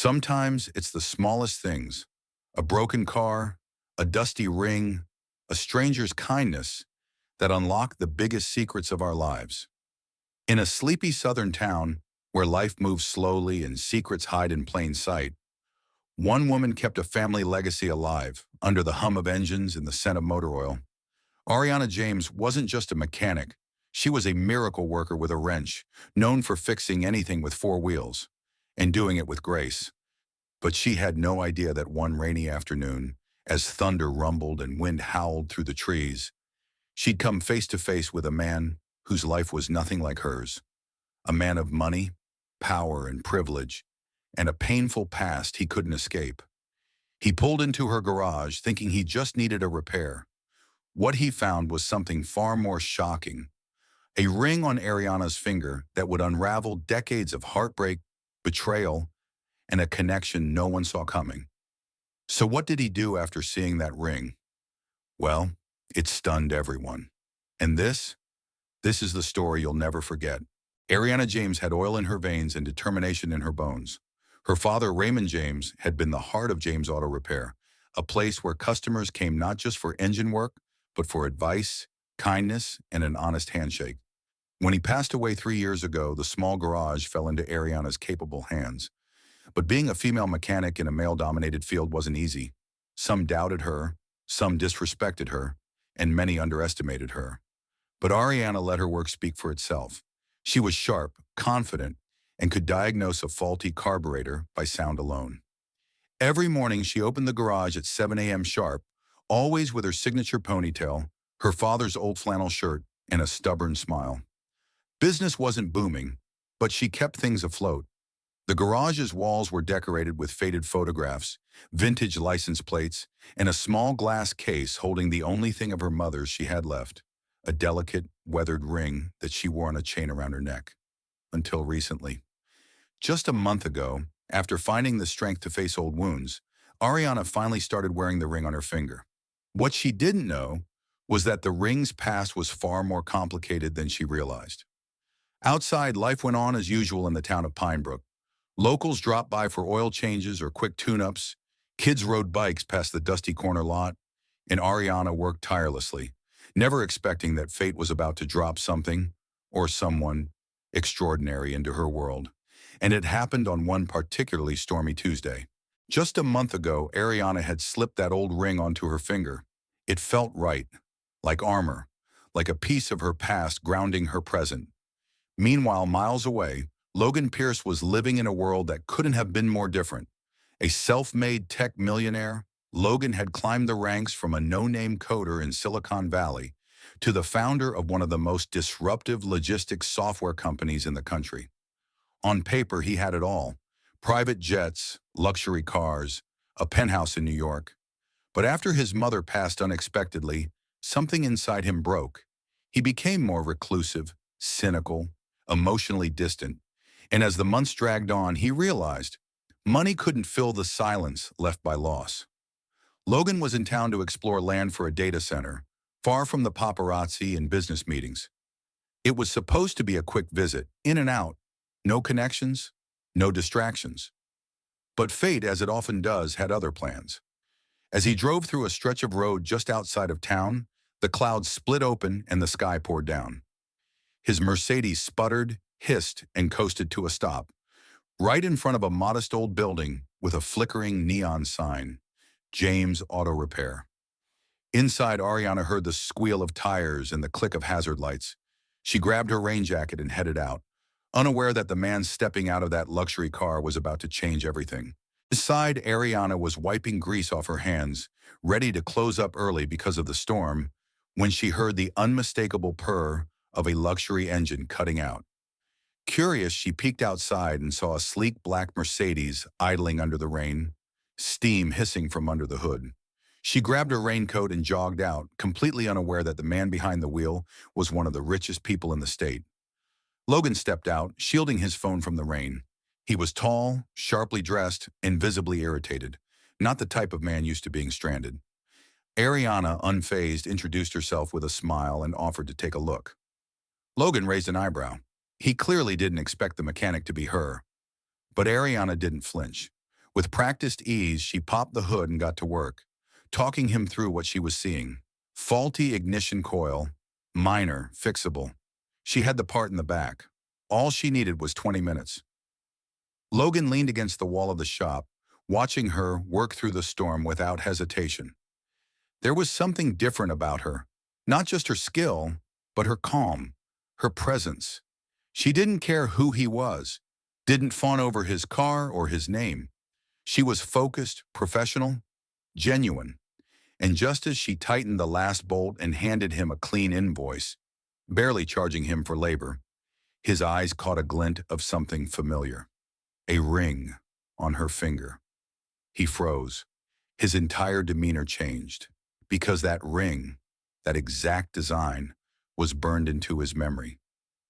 Sometimes it's the smallest things, a broken car, a dusty ring, a stranger's kindness that unlock the biggest secrets of our lives. In a sleepy southern town where life moves slowly and secrets hide in plain sight, one woman kept a family legacy alive under the hum of engines and the scent of motor oil. Ariana James wasn't just a mechanic. She was a miracle worker with a wrench, known for fixing anything with four wheels and doing it with grace. But she had no idea that one rainy afternoon, as thunder rumbled and wind howled through the trees, she'd come face to face with a man whose life was nothing like hers. A man of money, power, and privilege, and a painful past he couldn't escape. He pulled into her garage thinking he just needed a repair. What he found was something far more shocking. A ring on Ariana's finger that would unravel decades of heartbreak, betrayal, and a connection no one saw coming. So what did he do after seeing that ring? Well, it stunned everyone. And this is the story you'll never forget. Ariana James had oil in her veins and determination in her bones. Her father, Raymond James, had been the heart of James Auto Repair, a place where customers came not just for engine work, but for advice, kindness, and an honest handshake. When he passed away 3 years ago, the small garage fell into Ariana's capable hands. But being a female mechanic in a male-dominated field wasn't easy. Some doubted her, some disrespected her, and many underestimated her. But Ariana let her work speak for itself. She was sharp, confident, and could diagnose a faulty carburetor by sound alone. Every morning she opened the garage at 7 a.m. sharp, always with her signature ponytail, her father's old flannel shirt, and a stubborn smile. Business wasn't booming, but she kept things afloat. The garage's walls were decorated with faded photographs, vintage license plates, and a small glass case holding the only thing of her mother's she had left, a delicate, weathered ring that she wore on a chain around her neck. Until recently. Just a month ago, after finding the strength to face old wounds, Ariana finally started wearing the ring on her finger. What she didn't know was that the ring's past was far more complicated than she realized. Outside, life went on as usual in the town of Pinebrook. Locals dropped by for oil changes or quick tune-ups. Kids rode bikes past the dusty corner lot, and Ariana worked tirelessly, never expecting that fate was about to drop something or someone extraordinary into her world. And it happened on one particularly stormy Tuesday. Just a month ago, Ariana had slipped that old ring onto her finger. It felt right, like armor, like a piece of her past grounding her present. Meanwhile, miles away, Logan Pierce was living in a world that couldn't have been more different. A self-made tech millionaire, Logan had climbed the ranks from a no-name coder in Silicon Valley to the founder of one of the most disruptive logistics software companies in the country. On paper, he had it all: private jets, luxury cars, a penthouse in New York. But after his mother passed unexpectedly, something inside him broke. He became more reclusive, cynical, emotionally distant. And as the months dragged on, he realized money couldn't fill the silence left by loss. Logan was in town to explore land for a data center, far from the paparazzi and business meetings. It was supposed to be a quick visit, in and out, no connections, no distractions. But fate, as it often does, had other plans. As he drove through a stretch of road just outside of town, the clouds split open and the sky poured down. His Mercedes sputtered, hissed, and coasted to a stop, right in front of a modest old building with a flickering neon sign, James Auto Repair. Inside, Ariana heard the squeal of tires and the click of hazard lights. She grabbed her rain jacket and headed out, unaware that the man stepping out of that luxury car was about to change everything. Inside, Ariana was wiping grease off her hands, ready to close up early because of the storm, when she heard the unmistakable purr of a luxury engine cutting out. Curious, she peeked outside and saw a sleek black Mercedes idling under the rain, steam hissing from under the hood. She grabbed her raincoat and jogged out, completely unaware that the man behind the wheel was one of the richest people in the state. Logan stepped out, shielding his phone from the rain. He was tall, sharply dressed, and visibly irritated, not the type of man used to being stranded. Ariana, unfazed, introduced herself with a smile and offered to take a look. Logan raised an eyebrow. He clearly didn't expect the mechanic to be her. But Ariana didn't flinch. With practiced ease, she popped the hood and got to work, talking him through what she was seeing. Faulty ignition coil, minor, fixable. She had the part in the back. All she needed was 20 minutes. Logan leaned against the wall of the shop, watching her work through the storm without hesitation. There was something different about her, not just her skill, but her calm, her presence. She didn't care who he was, didn't fawn over his car or his name. She was focused, professional, genuine. And just as she tightened the last bolt and handed him a clean invoice, barely charging him for labor, his eyes caught a glint of something familiar. A ring on her finger. He froze. His entire demeanor changed, because that ring, that exact design, was burned into his memory.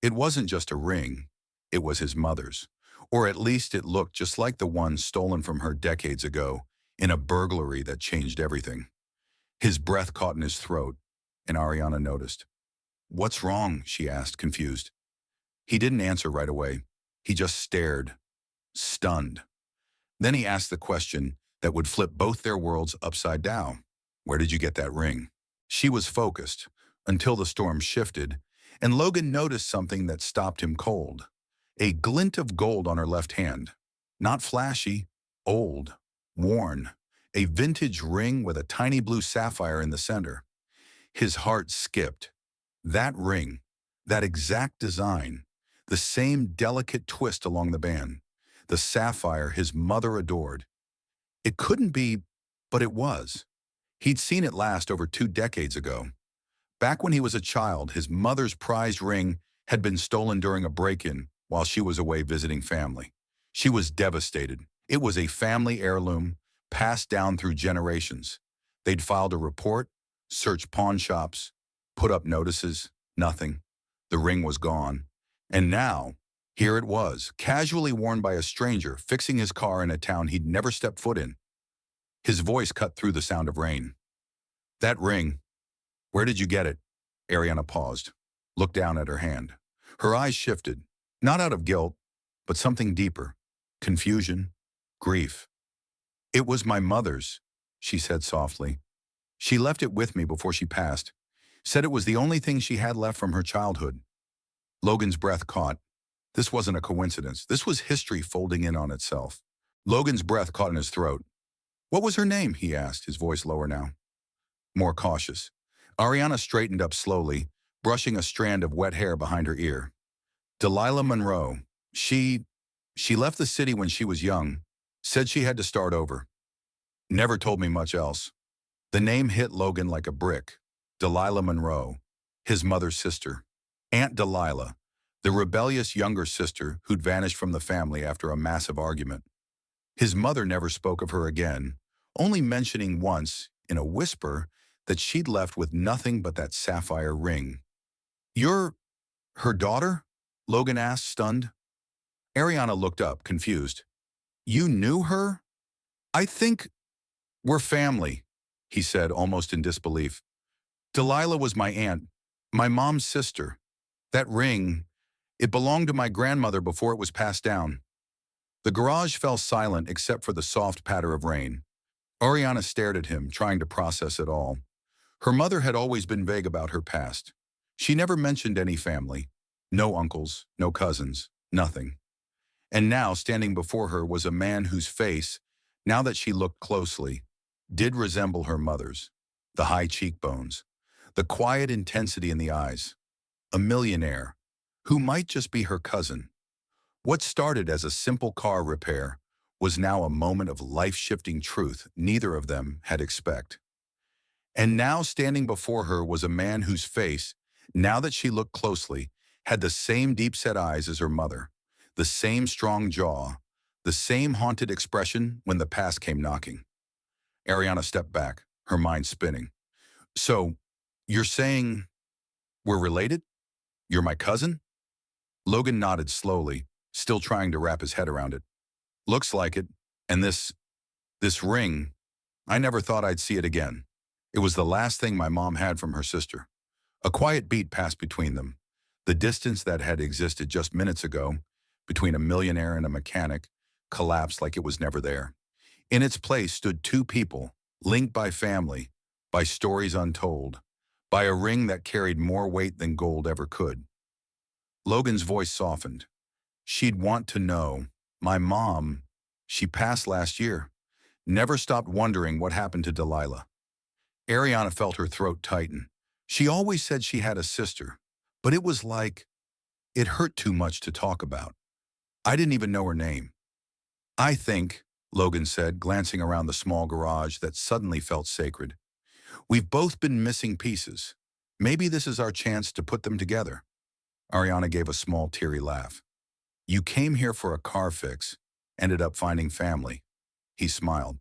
It wasn't just a ring, it was his mother's. Or at least it looked just like the one stolen from her decades ago in a burglary that changed everything. His breath caught in his throat, and Ariana noticed. "What's wrong?" she asked, confused. He didn't answer right away. He just stared, stunned. Then he asked the question that would flip both their worlds upside down. "Where did you get that ring?" She was focused, until the storm shifted, and Logan noticed something that stopped him cold. A glint of gold on her left hand. Not flashy, old, worn. A vintage ring with a tiny blue sapphire in the center. His heart skipped. That ring, that exact design, the same delicate twist along the band, the sapphire his mother adored. It couldn't be, but it was. He'd seen it last over 2 decades ago. Back when he was a child, his mother's prized ring had been stolen during a break-in while she was away visiting family. She was devastated. It was a family heirloom, passed down through generations. They'd filed a report, searched pawn shops, put up notices, nothing. The ring was gone. And now, here it was, casually worn by a stranger fixing his car in a town he'd never stepped foot in. His voice cut through the sound of rain. "That ring, where did you get it?" Ariana paused, looked down at her hand. Her eyes shifted, not out of guilt, but something deeper. Confusion, grief. "It was my mother's," she said softly. "She left it with me before she passed. Said it was the only thing she had left from her childhood." Logan's breath caught. This wasn't a coincidence. This was history folding in on itself. Logan's breath caught in his throat. "What was her name?" he asked, his voice lower now, more cautious. Ariana straightened up slowly, brushing a strand of wet hair behind her ear. "Delilah Monroe. She left the city when she was young, said she had to start over. Never told me much else." The name hit Logan like a brick. Delilah Monroe, his mother's sister. Aunt Delilah, the rebellious younger sister who'd vanished from the family after a massive argument. His mother never spoke of her again, only mentioning once, in a whisper, that she'd left with nothing but that sapphire ring. "You're her daughter?" Logan asked, stunned. Ariana looked up, confused. "You knew her?" "I think we're family," he said, almost in disbelief. "Delilah was my aunt, my mom's sister. That ring, it belonged to my grandmother before it was passed down." The garage fell silent except for the soft patter of rain. Ariana stared at him, trying to process it all. Her mother had always been vague about her past. She never mentioned any family. No uncles, no cousins, nothing. And now, standing before her was a man whose face, now that she looked closely, did resemble her mother's. The high cheekbones, the quiet intensity in the eyes. A millionaire, who might just be her cousin. What started as a simple car repair was now a moment of life-shifting truth neither of them had expected. And now standing before her was a man whose face, now that she looked closely, had the same deep-set eyes as her mother, the same strong jaw, the same haunted expression when the past came knocking. Ariana stepped back, her mind spinning. "So, you're saying we're related? You're my cousin?" Logan nodded slowly, still trying to wrap his head around it. "Looks like it. And this ring, I never thought I'd see it again. It was the last thing my mom had from her sister." A quiet beat passed between them. The distance that had existed just minutes ago, between a millionaire and a mechanic, collapsed like it was never there. In its place stood two people, linked by family, by stories untold, by a ring that carried more weight than gold ever could. Logan's voice softened. She'd want to know. My mom, she passed last year. Never stopped wondering what happened to Delilah. Ariana felt her throat tighten. She always said she had a sister, but it was like it hurt too much to talk about. I didn't even know her name. I think, Logan said, glancing around the small garage that suddenly felt sacred, we've both been missing pieces. Maybe this is our chance to put them together. Ariana gave a small, teary laugh. You came here for a car fix, ended up finding family. He smiled.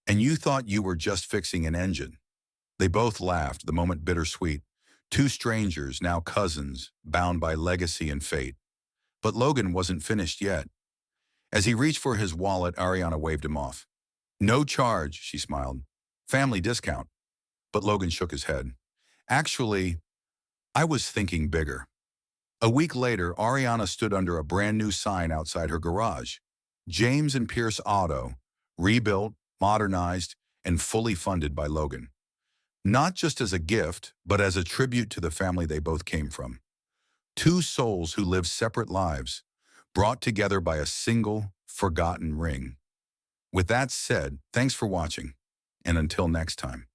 And you thought you were just fixing an engine. They both laughed, the moment bittersweet. Two strangers, now cousins, bound by legacy and fate. But Logan wasn't finished yet. As he reached for his wallet, Ariana waved him off. No charge, she smiled. Family discount. But Logan shook his head. Actually, I was thinking bigger. A week later, Ariana stood under a brand new sign outside her garage. James and Pierce Auto, rebuilt, modernized, and fully funded by Logan. Not just as a gift, but as a tribute to the family they both came from. Two souls who lived separate lives, brought together by a single, forgotten ring. With that said, thanks for watching, and until next time.